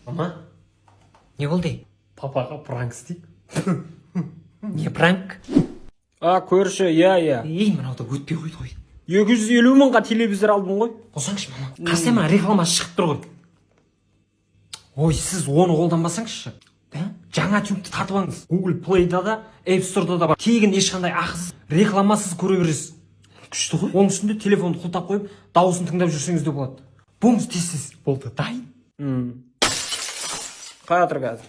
Мама, не болды? Папаға пранк істейік. Не пранк? Көрші, иә. Ей, мынауды өтпей қойды ғой. 250 мыңға телевизор алдым ғой. Қосаңшы, мама. Қарасай ма рекламасы шығып тұр ғой. Ой, сіз оны қолданбасаңызшы. Жаңа тюбті тартып алыңыз. Google Play'да да, App Store'да да бар. Тегін ешқандай ақысыз, рекламасыз көре бересіз. Күшті ғой. Оның үстінде телефонды құлтап қойып, дауысын тыңдап жүрсеңіз де болады. Болыңыз тез болды. Дайын. Қай отыр қазір?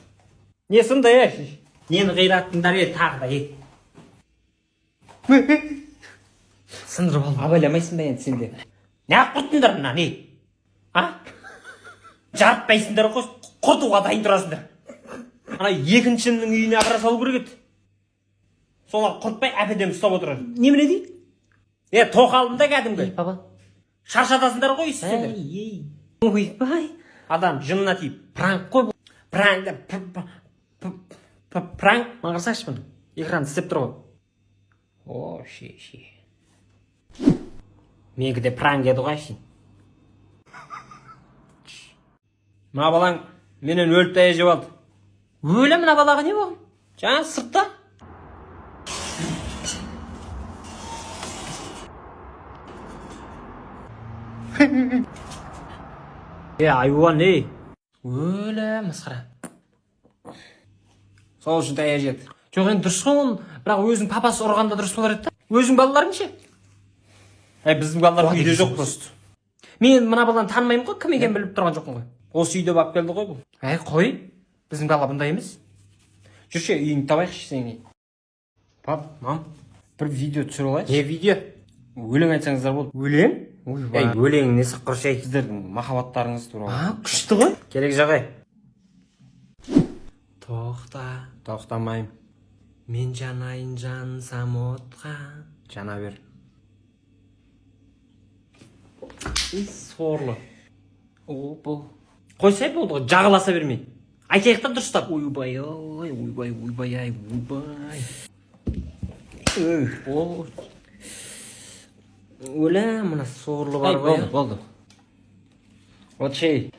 Не сынды, Нені қираттыңдар тағы да Сындырып алдым. Абайламайсың ба енді сенде? Не құрттыңдар мына не? Жарытпайсыңдар ғой, құртуға дайын тұрасыңдар. Ана екіншінің үйіне ақыра салу керек еді. Солар құртпай әпеден ұстап отырады. Немене дейді? Тоқалым да кәдімгі. Баба. Шаршатасыңдар ғой сіздер. Ойбай. Адам жынына тиіп. Пранк қой бұл. Пранк. Маған қарсаңшы мұны. Экран істеп тұр ғой. О, ше. Менікі де пранк еді ғой шын. Мына балаң менен өліп тая жеп алды. Өлі мына балаға не болған? Жаңа сыртта. Айуан, Өлі масқара. сол үшін тая жеді. Жоқ енді дұрыс қой оны, бірақ өзің папасы ұрғанда дұрыс болар еді. Өзің балаларың ше? Біздің балалар үйде жоқ просто. Мен мына баланы танымаймын ғой, кім екенін біліп тұрған жоқпын ғой. Осы үйде бап келді ғой бұл. Қой, біздің бала бұндай емес. Жүрші, үйіңді табайықшы сен. Пап, мам, бір видео түсіріп алайықшы. Не видео? Өлең айтсаңыздар болды. Өлең? Өлең не сыққыршай. Сіздердің махаббаттарыңыз туралы. Күшті ғой. Керек жағай. Тоқта, Тоқтамайым. мен жанайын жансам отқа. Жана бер. Сорлы. Бұл. Қойсай болды ғой, жағаласа бермей. Айтайық та дұрыстап. Ойбай. Өлі, мына сорлы бар ғой. Болды. Вот шей.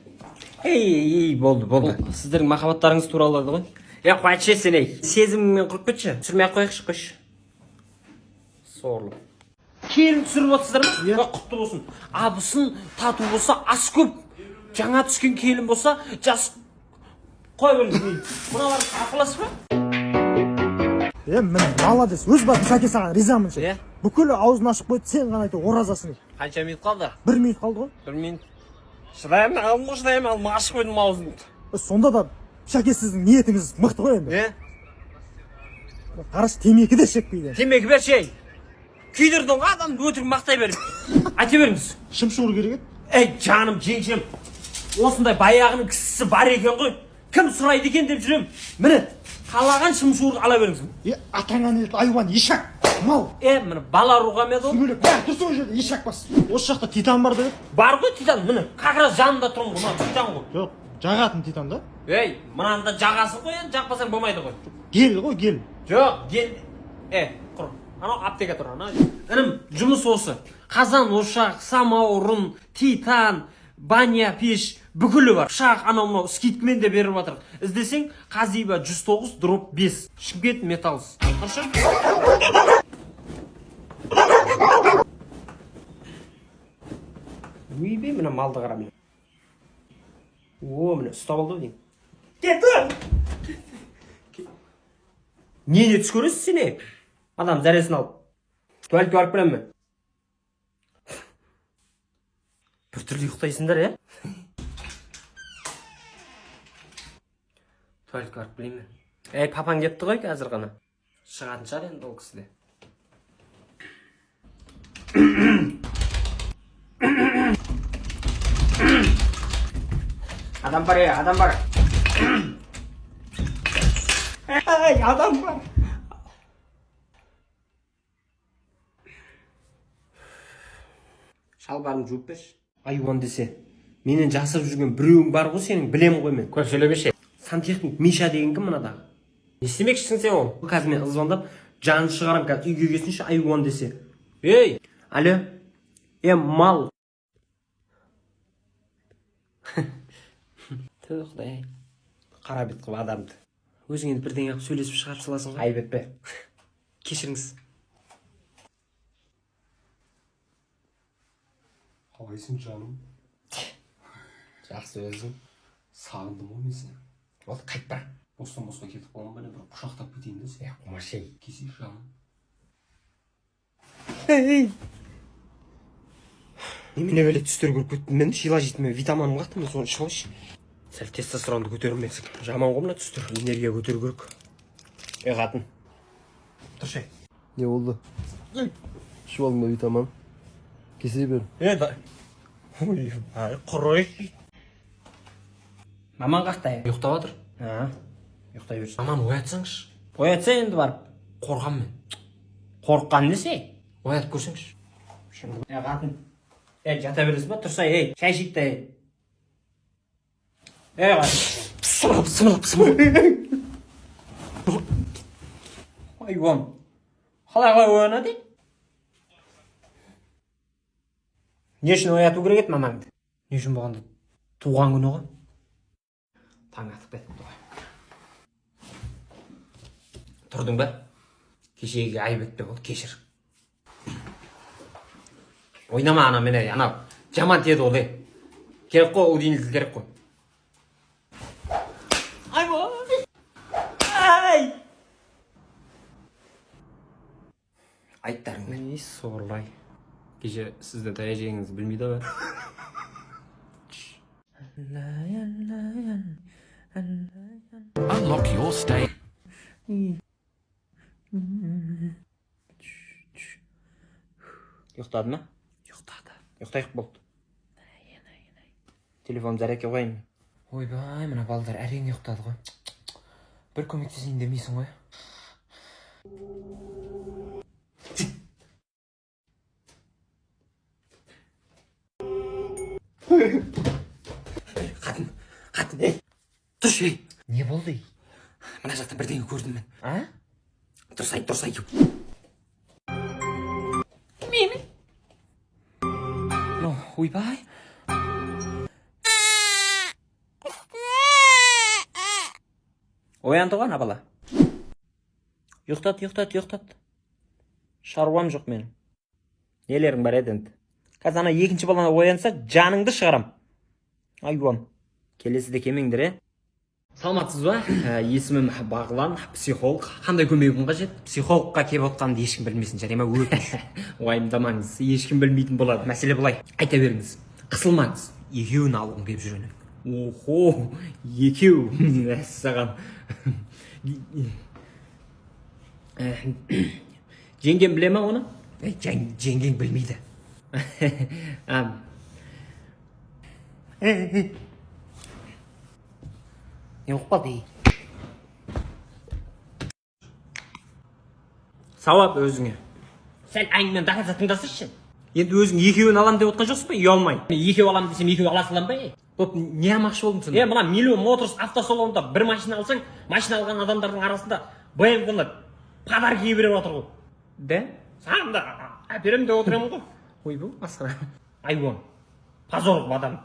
Болды. Сіздердің махаббаттарыңыз туралы ғой. Қойшы сен сезіміңмен құрып кетші. Түсірмей қойықшы, қойшы. Сорлы. Келін түсіріп отырсыздар ма? Құтты болсын. Абысын тату болса ас көп. Жаңа түскен келін болса жас. Қой беріңіз. Мыналар ақыласы ба? Мен молодец, өз басым шәке саған ризамын ше. Бүкіл аузын ашып қойды, сен ғана айтып оразасың. Қанша минут қалды? 1 минут қалды ғой. 1 минут. Шыдаймын, ашып қойдым аузын. Сонда да шәке сіздің ниетіңіз мықты ғой енді. Қарашы, темекі де шекпейді. Темекі берші. Күйдірдің адамды өтірік мақтай беріп. Айта беріңіз. Шымшуыр керек еді. Жаным, жеңшем. Осындай баяғының кісісі бар екен ғой. Кім сұрайды екен деп жүрем. Міне, қалаған шымшуыр ала беріңіз. Атаңа не айуан, ешак, мал. Міне, бала ұруға ме еді ол? Сүгілек, тұрсын ол жерде, ешак бас. Осы жақта титан бар деді. Бар ғой титан, міне, қақыраз жанында тұрмын ғой, титан ғой. Жоқ, жағатын титан да. Мынанда жағасын ғой, енді жақпасаң болмайды ғой. Гел ғой, гел. Жоқ, гел. Құр. Анау аптека тұр, ана. Інім, жұмыс осы. Қазан, ошақ, самаурын, титан, баня, пеш, бүкілі бар. Шақ, анау скидкімен де беріп жатыр. Іздесең, Қазиба 109 дроп 5. Шымкент металлс. Құршы? Өйбе, мына малды қарам. Міне, ұстап алды дейін. Кетті! Неде түс көресіз сене? Адам зәресін алып. Туалетке барып білем ме? Бір түрлі ұйықтайсыңдар, Туалетке барып білем ме? Папаң кетті ғой қазір ғана. Шығатын шығар енді ол кісіде. Адам бар, адам бар. Адам бар. Шалбарым жуып берші. Айуан десе, менен жасырып жүрген біреуің бар ғой сенің, білем ғой мен. Көп сөйлемеші. Сантехник Миша деген кім мынада? Не істемекшісің сен ол? Қазір мен звондап, жанын шығарам, қазір үйге келсінші айуан десе. Алло, мал. Тү құдай. Қара бет қылып адамды. Өзің енді бірдеңе қылып сөйлесіп шығарып саласың ғой. Айып етпе. Кешіріңіз. Қалайсың жаным? Жақсы өзің. Сағындым ғой мен сені. Ол қайтпа. Бостан босқа кетіп қалған ба не бір құшақтап кетейін десе. Құмашай. Кесейік жаным. Немене бөле түстер көріп кеттім мен, шила жетіме витаминым қақты мен соны ішіп алайыншы. Сәл тестостеронды көтермесің. Жаман ғой мына түстер, энергия көтеру керек. Қатын. Тұршы. Не болды? Ішіп алдың ба витамин? Кесе бер. Ойбай, құрой. Маман қақта? Ұйықтап жатыр. Ұйықтай берсін. Маман оятсаңшы. Оятса енді барып. Қорған мен. Қорыққан несе? Оятып көрсеңші. Қатын. Жата бересіз ба? Тұрса, шай ішейік та. Қатын. Пысымылап. Айуам. Қалай оянады? Не үшін ояту керек еді мамаңды? Не үшін болғанда? Туған күні ғой. Таң атып кетті ғой. Тұрдың ба? Кешегі айып етпе болды, кешір. Ойнама ана мені, ана жаман теді ол. Керек қой, ол дейін керек қой. Ай! Айттарың мен. Ей, сорлай. Кеше сізді таяжегіңізді білмейді ба? Unlock your state. Ұйықтады ма? Ұйықтады. Ұйықтайық болды. Телефон зарядке қойайын. Ойбай, мына балдар әрең ұйықтады ғой. Бір көмектесейін демейсің ғой. Қатын, тұршы. Не болды? Мына жақта бірдеңе көрдім мен. А? Тұрсай. Ну, ойбай. Оянды ғой ана бала. Ұйықтат. Шаруам жоқ менің. Нелерің бар еді енді. Қазір ана екінші баланы оянса, жаныңды шығарам. Айуам. Келесіде кемеңдер, Саламатсыз ба? Есімім Бағлан, психолог. Қандай көмегім қажет? Психологқа келіп отқанды ешкім білмесін, және ма өтініш. Уайымдамаңыз, ешкім білмейтін болады. Мәселе былай. Айта беріңіз. Қысылмаңыз. Екеуін алғым келіп жүр едім. Охо, екеу. Мәссаған. Жеңгем біле ма оны? Жеңгең білмейді. Не болып қалды? Сауап өзіңе. Сәл әңгімені дақылса тыңдасайшы. Енді өзің екеуін алам деп отқан жоқсың ба? Ұялмай. Екеу алам десем, екеу ала салам ба? Боп, не амақшы болдың сен? Мына Миллион Моторс автосалонында бір машина алсаң, машина алған адамдардың арасында BMW-ны подарки беріп отыр ғой. Да? Саған да әперем деп отырамын ғой. Ойбу, масқара. Айуан. Позор адам.